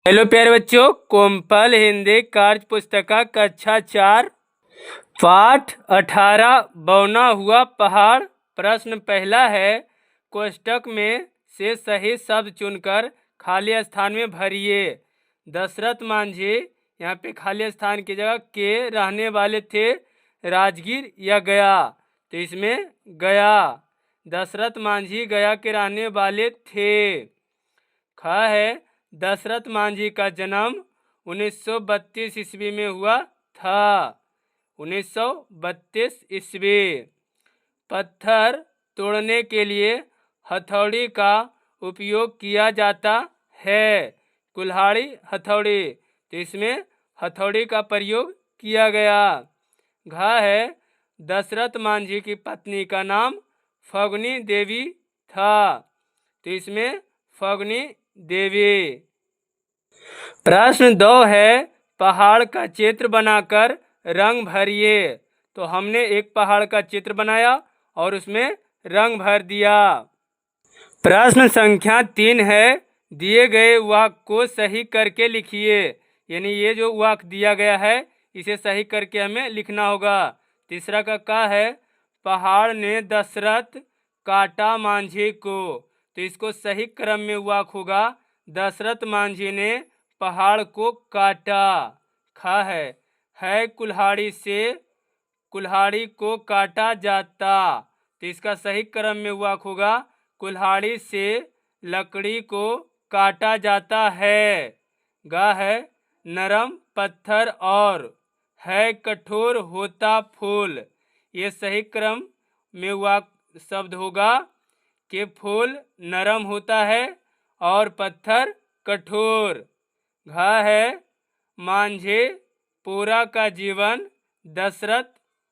Hello प्यारे बच्चों, कोमपल हिंदी कार्य पुस्तिका कक्षा 4 पाठ 18 बौना हुआ पहाड़। प्रश्न पहला है, कोष्टक में से सही शब्द चुनकर खाली स्थान में भरिए। दशरथ मांझी यहाँ पे खाली स्थान की जगह के रहने वाले थे राजगीर या गया, तो इसमें गया। दशरथ मांझी गया के रहने वाले थे। ख है, दशरथ मांझी का जन्म 1932 ईस्वी में हुआ था। 1932 ईस्वी। पत्थर तोड़ने के लिए हथौड़ी का उपयोग किया जाता है। कुल्हाड़ी हथौड़ी, तो इसमें हथौड़ी का प्रयोग किया गया। घ है, दशरथ मांझी की पत्नी का नाम फगुनी देवी था, तो इसमें फगुनी देवी। प्रश्न 2 है, पहाड़ का चित्र बनाकर रंग भरिए। तो हमने एक पहाड़ का चित्र बनाया और उसमें रंग भर दिया। प्रश्न संख्या 3 है, दिए गए वाक्य को सही करके लिखिए। यानी ये जो वाक्य दिया गया है इसे सही करके हमें लिखना होगा। तीसरा का है, पहाड़ ने दशरथ काटा मांझी को, तो इसको सही क्रम में वाक्य होगा, दशरथ मांझी ने पहाड़ को काटा। खा है कुल्हाड़ी से कुल्हाड़ी को काटा जाता, तो इसका सही क्रम में वाक्य होगा, कुल्हाड़ी से लकड़ी को काटा जाता है। गा है, नरम पत्थर और है कठोर होता फूल, ये सही क्रम में वाक्य शब्द होगा कि फूल नरम होता है और पत्थर कठोर। घा है, मांझे पूरा का जीवन दशरथ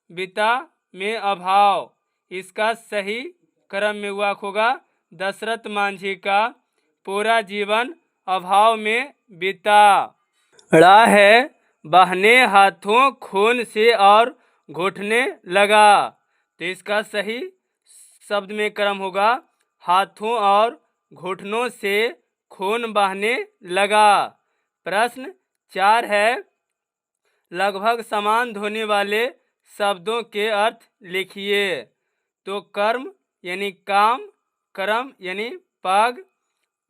बिता में अभाव, इसका सही क्रम में वाक्य होगा, दशरथ मांझी का पूरा जीवन अभाव में बीता। ड़ा है, बहने हाथों खून से और घुटने लगा, तो इसका सही शब्द में क्रम होगा, हाथों और घुटनों से खून बहने लगा। प्रश्न 4 है, लगभग समान ध्वनि वाले शब्दों के अर्थ लिखिए। तो कर्म यानी काम, कर्म यानी पग,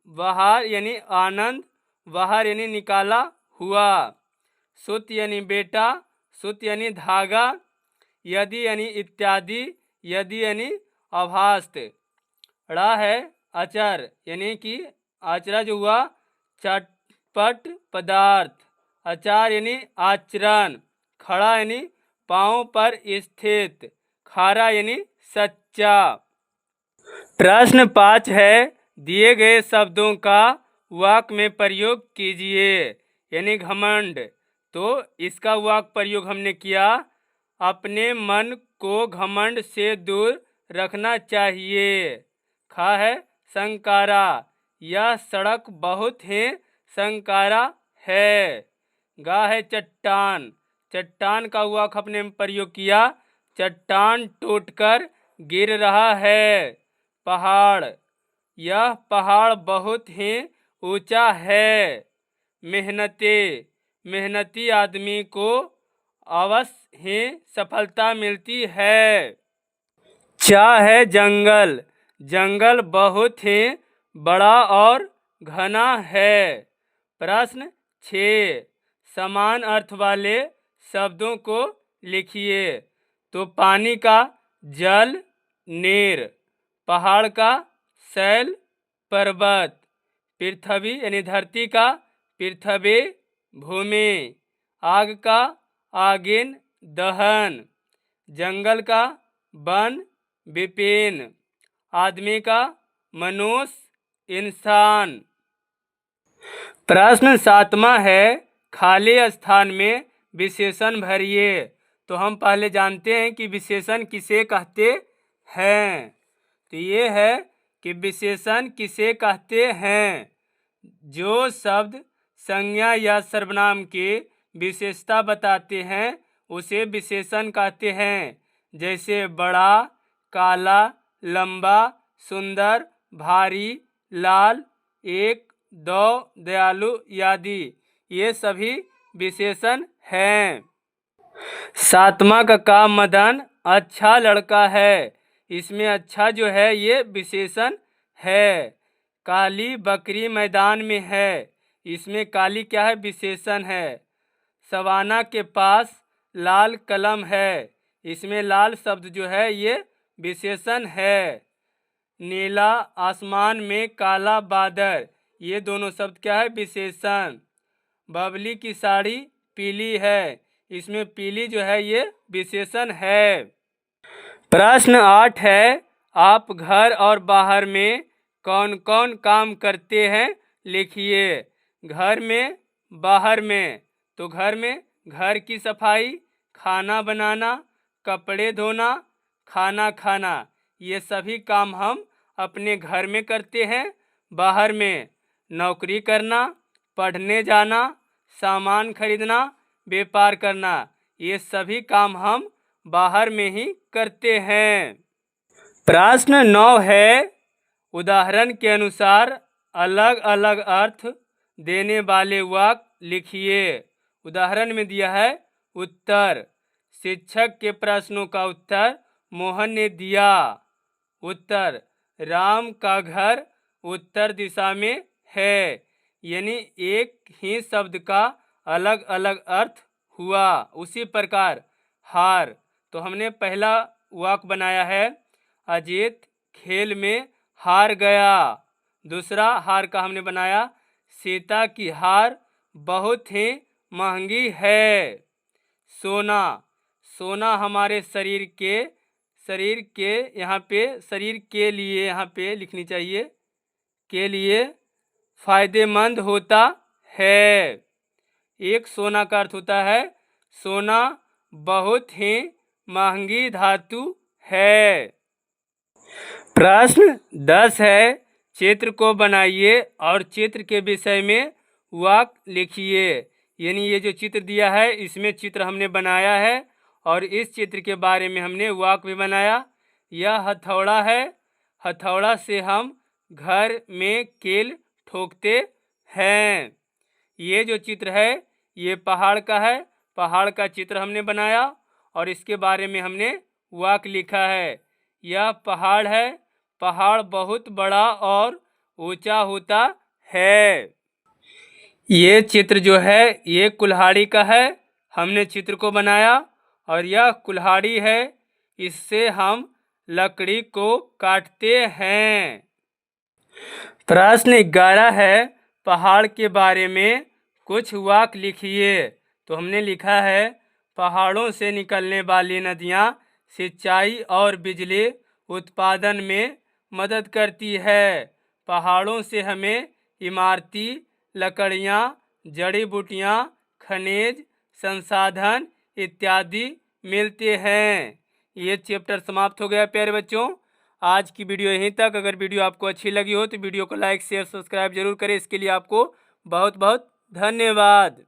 बहार यानी आनंद, बाहर यानी निकाला हुआ, सुत यानी बेटा, सुत यानी धागा, यदि यानी इत्यादि, यदि यानी अभास्त। ड़ा है, आचार यानी कि आचरा जो हुआ चटपट पदार्थ, आचार यानी आचरण, खड़ा यानी पांव पर स्थित, खारा यानी सच्चा। प्रश्न 5 है, दिए गए शब्दों का वाक्य में प्रयोग कीजिए। यानी घमंड, तो इसका वाक्य प्रयोग हमने किया, अपने मन को घमंड से दूर रखना चाहिए। खा है, संकारा, यह सड़क बहुत ही संकारा है। गा है, चट्टान, चट्टान का वाक्य हमने प्रयोग किया, चट्टान टूटकर गिर रहा है। पहाड़, यह पहाड़ बहुत ही ऊंचा है। मेहनती, मेहनती आदमी को अवश्य ही सफलता मिलती है। चा है, जंगल, जंगल बहुत ही बड़ा और घना है। प्रश्न 6, समान अर्थ वाले शब्दों को लिखिए। तो पानी का जल, नीर, पहाड़ का शैल, पर्वत, पृथ्वी यानी धरती का पृथ्वी, भूमि, आग का आगिन, दहन, जंगल का वन, विपिन, आदमी का मनुष्य, इंसान। प्रश्न 7वां है, खाली स्थान में विशेषण भरिए। तो हम पहले जानते हैं कि विशेषण किसे कहते हैं। तो ये है कि विशेषण किसे कहते हैं, जो शब्द संज्ञा या सर्वनाम की विशेषता बताते हैं उसे विशेषण कहते हैं। जैसे बड़ा, काला, लंबा, सुंदर, भारी, लाल, एक, दो, दयालु आदि ये सभी विशेषण हैं। सातवां का काम मदन अच्छा लड़का है। इसमें अच्छा जो है ये विशेषण है। काली बकरी मैदान में है। इसमें काली क्या है? विशेषण है। सवाना के पास लाल कलम है। इसमें लाल शब्द जो है ये विशेषण है। नीला आसमान में काला बादल ये दोनों शब्द क्या है? विशेषण। बबली की साड़ी पीली है। इसमें पीली जो है ये विशेषण है। प्रश्न 8 है, आप घर और बाहर में कौन कौन काम करते हैं? लिखिए। घर में, बाहर में। तो घर में घर की सफाई, खाना बनाना, कपड़े धोना, खाना खाना ये सभी काम हम अपने घर में करते हैं। बाहर में नौकरी करना, पढ़ने जाना, सामान खरीदना, व्यापार करना ये सभी काम हम बाहर में ही करते हैं। प्रश्न 9 है, उदाहरण के अनुसार अलग अलग अर्थ देने वाले वाक्य लिखिए। उदाहरण में दिया है उत्तर। शिक्षक के प्रश्नों का उत्तर मोहन ने दिया। उत्तर, राम का घर उत्तर दिशा में है। यानी एक ही शब्द का अलग अलग अर्थ हुआ। उसी प्रकार हार, तो हमने पहला वाक्य बनाया है अजीत खेल में हार गया। दूसरा हार का हमने बनाया सीता की हार बहुत ही महंगी है। सोना, सोना हमारे शरीर के यहाँ पे शरीर के लिए यहाँ पे लिखनी चाहिए, के लिए फायदेमंद होता है। एक सोना का अर्थ होता है सोना बहुत ही महंगी धातु है। प्रश्न 10 है, चित्र को बनाइए और चित्र के विषय में वाक्य लिखिए। यानी ये जो चित्र दिया है इसमें चित्र हमने बनाया है और इस चित्र के बारे में हमने वाक्य भी बनाया। यह हथौड़ा है। हथौड़ा से हम घर में कील ठोकते हैं। ये जो चित्र है ये पहाड़ का है। पहाड़ का चित्र हमने बनाया और इसके बारे में हमने वाक्य लिखा है। यह पहाड़ है। पहाड़ बहुत बड़ा और ऊंचा होता है। ये चित्र जो है ये कुल्हाड़ी का है। हमने चित्र को बनाया और यह कुल्हाड़ी है। इससे हम लकड़ी को काटते हैं। प्रश्न 11 है, पहाड़ के बारे में कुछ वाक्य लिखिए। तो हमने लिखा है पहाड़ों से निकलने वाली नदियाँ सिंचाई और बिजली उत्पादन में मदद करती है। पहाड़ों से हमें इमारती लकड़ियाँ, जड़ी बूटियाँ, खनिज संसाधन इत्यादि मिलते हैं। ये चैप्टर समाप्त हो गया प्यारे बच्चों। आज की वीडियो यहीं तक। अगर वीडियो आपको अच्छी लगी हो तो वीडियो को लाइक शेयर सब्सक्राइब जरूर करें। इसके लिए आपको बहुत बहुत धन्यवाद।